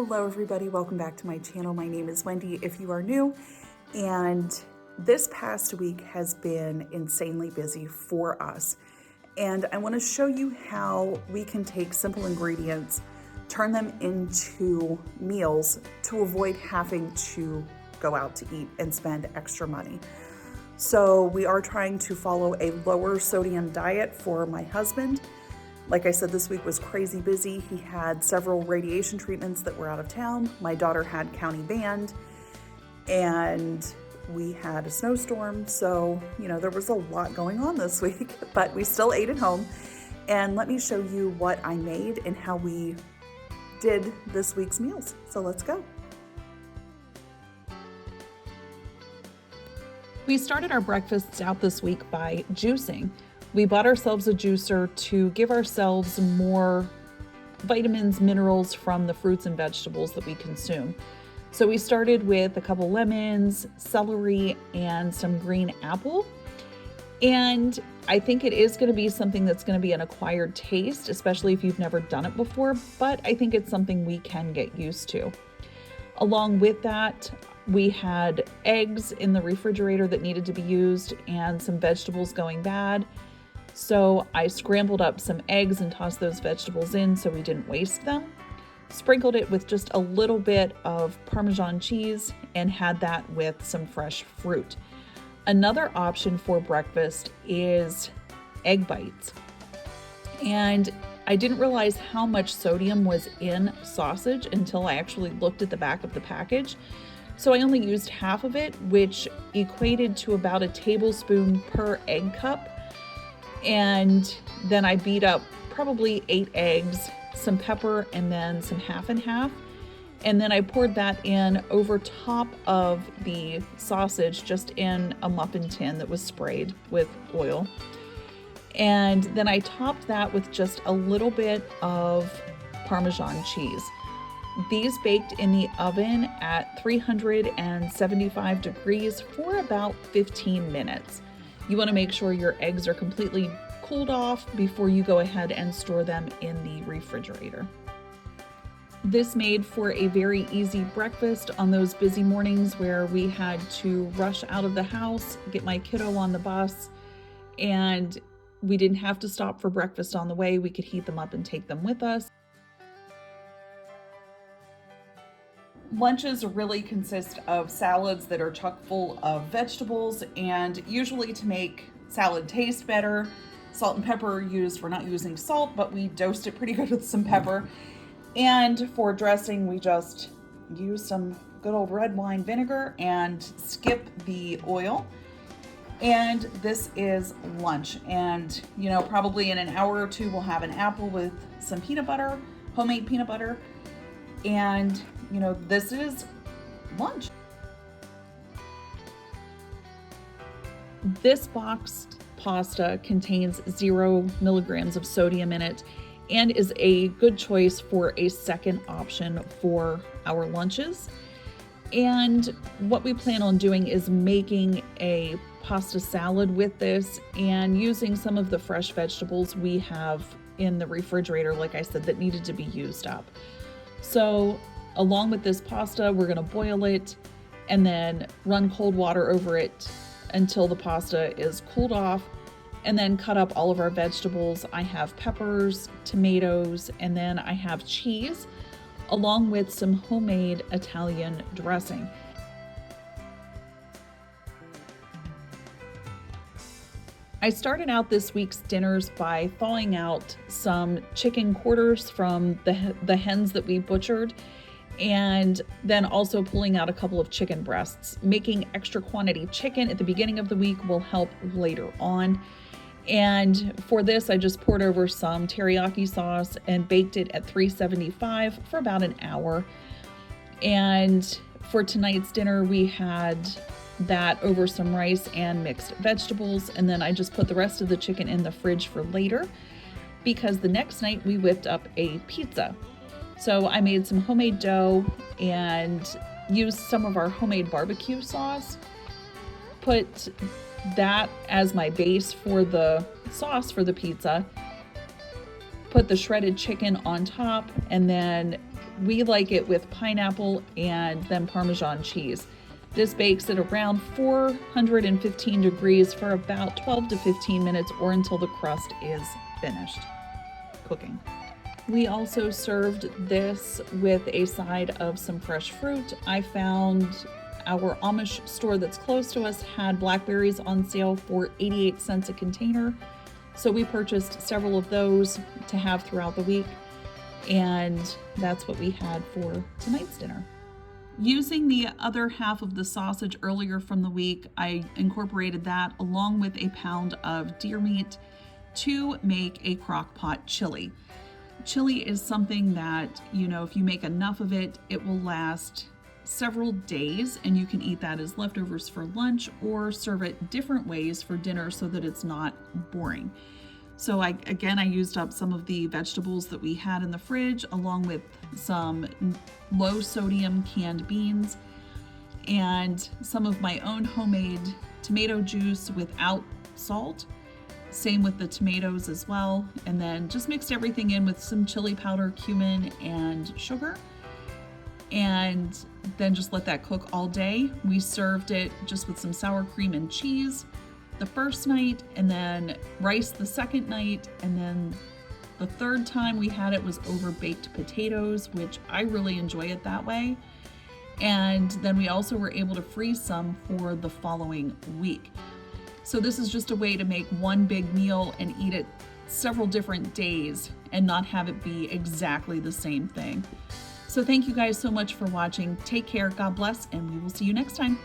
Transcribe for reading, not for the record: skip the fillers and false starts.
Hello everybody, welcome back to my channel. My name is Wendy if you are new, and this past week has been insanely busy for us. And I want to show you how we can take simple ingredients, turn them into meals to avoid having to go out to eat and spend extra money. So we are trying to follow a lower sodium diet for my husband. Like I said, this week was crazy busy. He had several radiation treatments that were out of town. My daughter had county band, and we had a snowstorm. So, there was a lot going on this week, but we still ate at home. And let me show you what I made and how we did this week's meals. So let's go. We started our breakfasts out this week by juicing. We bought ourselves a juicer to give ourselves more vitamins, minerals from the fruits and vegetables that we consume. So we started with a couple lemons, celery, and some green apple. And I think it is going to be something that's going to be an acquired taste, especially if you've never done it before, but I think it's something we can get used to. Along with that, we had eggs in the refrigerator that needed to be used and some vegetables going bad. So I scrambled up some eggs and tossed those vegetables in so we didn't waste them. Sprinkled it with just a little bit of Parmesan cheese and had that with some fresh fruit. Another option for breakfast is egg bites. And I didn't realize how much sodium was in sausage until I actually looked at the back of the package. So I only used half of it, which equated to about a tablespoon per egg cup. And then I beat up probably 8 eggs, some pepper, and then some half and half. And then I poured that in over top of the sausage, just in a muffin tin that was sprayed with oil. And then I topped that with just a little bit of Parmesan cheese. These baked in the oven at 375 degrees for about 15 minutes. You want to make sure your eggs are completely cooled off before you go ahead and store them in the refrigerator. This made for a very easy breakfast on those busy mornings where we had to rush out of the house, get my kiddo on the bus, and we didn't have to stop for breakfast on the way. We could heat them up and take them with us. Lunches really consist of salads that are chock full of vegetables, and usually to make salad taste better, salt and pepper are used. We're not using salt, but we dosed it pretty good with some pepper. And for dressing, we just use some good old red wine vinegar and skip the oil. And this is lunch. And, probably in an hour or two, we'll have an apple with some peanut butter, homemade peanut butter. And this is lunch. This boxed pasta contains 0 milligrams of sodium in it and is a good choice for a second option for our lunches. And what we plan on doing is making a pasta salad with this and using some of the fresh vegetables we have in the refrigerator, like I said, that needed to be used up. So along with this pasta, we're going to boil it and then run cold water over it until the pasta is cooled off, and then cut up all of our vegetables. I have peppers, tomatoes, and then I have cheese, along with some homemade Italian dressing. I started out this week's dinners by thawing out some chicken quarters from the hens that we butchered, and then also pulling out a couple of chicken breasts. Making extra quantity chicken at the beginning of the week will help later on. And for this, I just poured over some teriyaki sauce and baked it at 375 for about an hour. And for tonight's dinner, we had that over some rice and mixed vegetables. And then I just put the rest of the chicken in the fridge for later, because the next night we whipped up a pizza. So I made some homemade dough and used some of our homemade barbecue sauce, put that as my base for the sauce for the pizza, put the shredded chicken on top, and then We like it with pineapple and then Parmesan cheese. This bakes at around 415 degrees for about 12 to 15 minutes or until the crust is finished cooking. We also served this with a side of some fresh fruit. I found our Amish store that's close to us had blackberries on sale for 88 cents a container. So we purchased several of those to have throughout the week. And that's what we had for tonight's dinner. Using the other half of the sausage earlier from the week, I incorporated that along with a pound of deer meat to make a crock pot chili. Chili is something that, if you make enough of it, it will last several days, and you can eat that as leftovers for lunch or serve it different ways for dinner so that it's not boring. So I used up some of the vegetables that we had in the fridge, along with some low sodium canned beans and some of my own homemade tomato juice without salt. Same with the tomatoes as well. And then just mixed everything in with some chili powder, cumin, and sugar. And then just let that cook all day. We served it just with some sour cream and cheese the first night, and then rice the second night, and then the third time we had it was over baked potatoes, which I really enjoy it that way. And then we also were able to freeze some for the following week. So this is just a way to make one big meal and eat it several different days and not have it be exactly the same thing. So thank you guys so much for watching. Take care, God bless, and we will see you next time.